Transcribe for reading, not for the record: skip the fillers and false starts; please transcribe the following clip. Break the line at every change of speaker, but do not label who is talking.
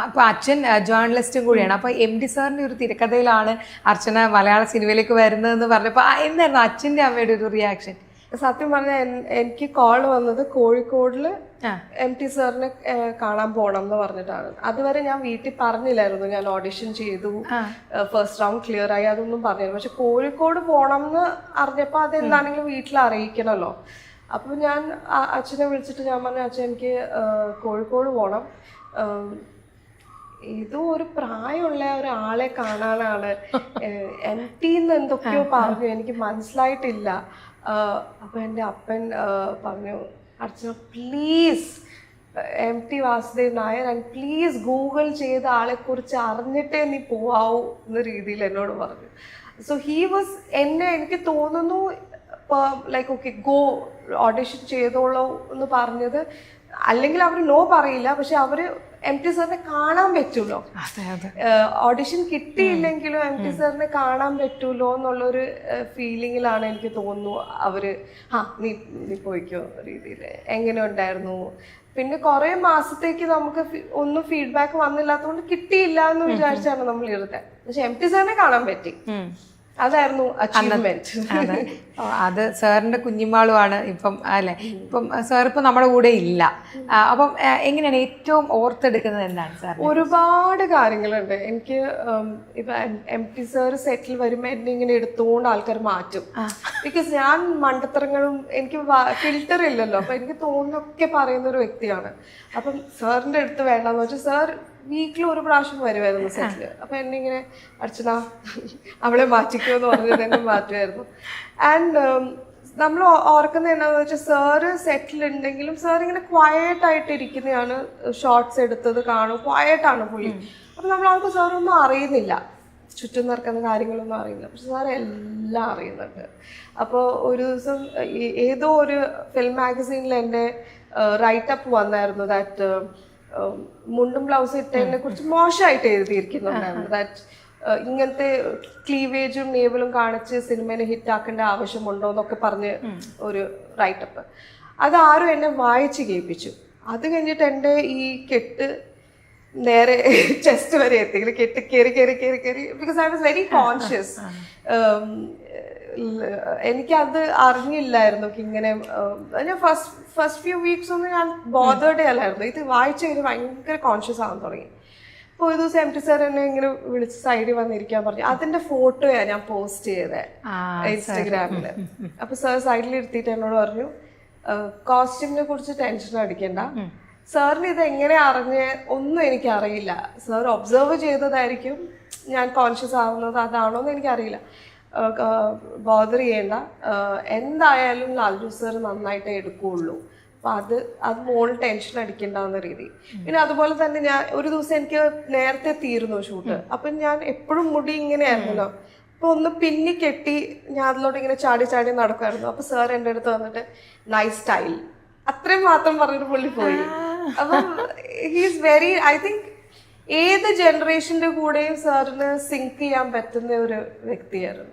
അപ്പൊ അച്ഛൻ ജേർണലിസ്റ്റും കൂടിയാണ്. അപ്പൊ MD സാറിന്റെ ഒരു തിരക്കഥയിലാണ് അർച്ചന മലയാള സിനിമയിലേക്ക് വരുന്നതെന്ന് പറഞ്ഞപ്പോ എന്തായിരുന്നു അച്ഛന്റെ അമ്മയുടെ ഒരു റിയാക്ഷൻ?
സത്യം പറഞ്ഞാൽ എനിക്ക് കോൾ വന്നത് കോഴിക്കോടില് MT സാറിനെ കാണാൻ പോണം എന്ന് പറഞ്ഞിട്ടാണ്. അതുവരെ ഞാൻ വീട്ടിൽ പറഞ്ഞില്ലായിരുന്നു ഞാൻ ഓഡിഷൻ ചെയ്തു, ഫസ്റ്റ് റൗണ്ട് ക്ലിയർ ആയി, അതൊന്നും പറഞ്ഞില്ല. പക്ഷെ കോഴിക്കോട് പോണം എന്ന് അറിഞ്ഞപ്പോ അതെന്താണെങ്കിലും വീട്ടിൽ അറിയിക്കണല്ലോ. അപ്പൊ ഞാൻ അച്ഛനെ വിളിച്ചിട്ട് ഞാൻ പറഞ്ഞു, അച്ഛൻ എനിക്ക് കോഴിക്കോട് പോണം, ഏതോ ഒരു പ്രായമുള്ള ഒരാളെ കാണാനാണ്, MT എന്തൊക്കെയോ പറഞ്ഞു, എനിക്ക് മനസ്സിലായിട്ടില്ല. അപ്പൊ എൻ്റെ അപ്പൻ പറഞ്ഞു, Archana please MT Vasudev Nair and please Google ചെയ്ത ആളെ കുറിച്ച് അറിഞ്ഞിട്ടേ നീ പോവാവൂ എന്ന രീതിയിൽ എന്നോട് പറഞ്ഞു. സോ ഹി വാസ് എനിക്ക് തോന്നുന്നു ലൈക്ക് ഓക്കെ ഗോ ഓഡിഷൻ ചെയ്തോളൂ എന്ന് പറഞ്ഞത്. അല്ലെങ്കിൽ അവർ നോ പറയില്ല, പക്ഷെ അവര് MT സാറിനെ കാണാൻ പറ്റൂലോ, ഓഡിഷൻ കിട്ടിയില്ലെങ്കിലും MT സാറിനെ കാണാൻ പറ്റൂലോ എന്നുള്ളൊരു ഫീലിങ്ങിലാണ് എനിക്ക് തോന്നുന്നു അവര് നീ പോയിക്കോ രീതിയിൽ. എങ്ങനെ ഉണ്ടായിരുന്നു? പിന്നെ കുറെ മാസത്തേക്ക് നമുക്ക് ഒന്നും ഫീഡ്ബാക്ക് വന്നില്ലാത്തതുകൊണ്ട് കിട്ടിയില്ല എന്ന് വിചാരിച്ചാണ് നമ്മൾ ഇരുന്നത്. പക്ഷെ MT സാറിനെ കാണാൻ പറ്റി, അതായിരുന്നു അച്ചീവ്മെന്റ്.
അത് സാറിന്റെ കുഞ്ഞിമാളുമാണ് ഇപ്പം അല്ലെ? ഇപ്പം സാർ ഇപ്പം നമ്മുടെ കൂടെ ഇല്ല. അപ്പം എങ്ങനെയാണ് ഏറ്റവും ഓർത്തെടുക്കുന്നത് എന്താണ് സാർ?
ഒരുപാട് കാര്യങ്ങളുണ്ട് എനിക്ക്. ഇപ്പൊ MT സാർ സെറ്റിൽ വരുമ്പോ എന്നെ ഇങ്ങനെ എടുത്തുകൊണ്ട് ആൾക്കാർ മാറ്റും. ബിക്കോസ് ഞാൻ മണ്ടത്തരങ്ങളും എനിക്ക് ഫിൽറ്റർ ഇല്ലല്ലോ, അപ്പൊ എനിക്ക് തോന്നുന്നൊക്കെ പറയുന്ന ഒരു വ്യക്തിയാണ്. അപ്പം സാറിന്റെ അടുത്ത് വേണ്ടെന്ന് വെച്ചാൽ സാർ വീക്കിൽ ഒരു പ്രാവശ്യം വരുമായിരുന്നു സെറ്റില്. അപ്പൊ എന്നെ ഇങ്ങനെ അർച്ചന അവളെ മാറ്റിക്കോ എന്ന് പറഞ്ഞിട്ട് എന്നെ മാറ്റുമായിരുന്നു. ആൻഡ് നമ്മൾ ഓർക്കുന്ന എന്താണെന്ന് വെച്ചാൽ സാറ് സെറ്റിലുണ്ടെങ്കിലും സാർ ഇങ്ങനെ ക്വയറ്റ് ആയിട്ട് ഇരിക്കുന്നതാണ്. ഷോർട്സ് എടുത്തത് കാണും, ക്വയറ്റാണ് പുള്ളി. അപ്പൊ നമ്മൾ ആൾക്ക് സാറൊന്നും അറിയുന്നില്ല, ചുറ്റും നടക്കുന്ന കാര്യങ്ങളൊന്നും അറിയില്ല, പക്ഷെ സാർ എല്ലാം അറിയുന്നുണ്ട്. അപ്പോൾ ഒരു ദിവസം ഏതോ ഒരു ഫിലിം മാഗസീനിൽ എൻ്റെ റൈറ്റപ്പ് വന്നായിരുന്നു. ദാറ്റ് മുണ്ടും ബ്ലൗസ് ഇട്ടതിനെ കുറിച്ച് മോശമായിട്ട് എഴുതിയിരിക്കുന്നുണ്ടായിരുന്നു. ദാറ്റ് ഇങ്ങനത്തെ ക്ലീവേജും നേവലും കാണിച്ച് സിനിമേനെ ഹിറ്റാക്കേണ്ട ആവശ്യമുണ്ടോ എന്നൊക്കെ പറഞ്ഞ് ഒരു റൈറ്റപ്പ്. അതാരും എന്നെ വായിച്ച് കേൾപ്പിച്ചു. അത് കഴിഞ്ഞിട്ട് എൻ്റെ ഈ കെട്ട് നേരെ ചെസ്റ്റ് വരെ എത്തി, ഇങ്ങനെ കെട്ട് കയറി because I was very conscious. എനിക്കത് അറിഞ്ഞില്ലായിരുന്നു ഇങ്ങനെ. ഞാൻ ഫസ്റ്റ് ഫ്യൂ വീക്സ് ഒന്നും ഞാൻ ബോധേഡേ അല്ലായിരുന്നു. ഇത് വായിച്ചു കഴിഞ്ഞ് ഭയങ്കര കോൺഷ്യസ് ആവാൻ തുടങ്ങി. അപ്പോൾ ഒരു ദിവസം MT സാർ എന്നെ ഇങ്ങനെ വിളിച്ച് സൈഡിൽ വന്നിരിക്കാൻ പറഞ്ഞു. അതിന്റെ ഫോട്ടോയാണ് ഞാൻ പോസ്റ്റ് ചെയ്തത് ഇൻസ്റ്റഗ്രാമില്. അപ്പൊ സാർ സൈഡിൽ ഇരുത്തിയിട്ട് എന്നോട് പറഞ്ഞു, കോസ്റ്റ്യൂമിനെ കുറിച്ച് ടെൻഷൻ അടിക്കണ്ട, സാറിന് ഇത് എങ്ങനെ അറിഞ്ഞ് ഒന്നും എനിക്ക് അറിയില്ല, സാർ ഒബ്സർവ് ചെയ്തതായിരിക്കും, ഞാൻ കോൺഷ്യസ് ആവുന്നത് അതാണോ എന്ന് എനിക്കറിയില്ല, ബോദർ ചെയ്യേണ്ട, എന്തായാലും ലാൽജു സാർ നന്നായിട്ടേ എടുക്കുകയുള്ളൂ, അപ്പൊ അത് മോള് ടെൻഷൻ അടിക്കണ്ടെന്ന രീതി. പിന്നെ അതുപോലെ തന്നെ ഞാൻ ഒരു ദിവസം എനിക്ക് നേരത്തെ തീർന്നു ഷൂട്ട്. അപ്പൊ ഞാൻ എപ്പോഴും മുടി ഇങ്ങനെയായിരുന്നല്ലോ, അപ്പൊ ഒന്ന് പിന്നി കെട്ടി ഞാൻ അതിലോട്ട് ഇങ്ങനെ ചാടി ചാടി നടക്കുമായിരുന്നു. അപ്പൊ സാർ എൻ്റെ അടുത്ത് വന്നിട്ട് നൈസ് സ്റ്റൈൽ, അത്രയും മാത്രം പറഞ്ഞിട്ട് പുള്ളി പോയി. അപ്പം ഹീസ് വെരി, ഐ തിങ്ക് ഏത് ജനറേഷന്റെ കൂടെയും സാറിന് സിങ്ക് ചെയ്യാൻ പറ്റുന്ന ഒരു വ്യക്തിയായിരുന്നു.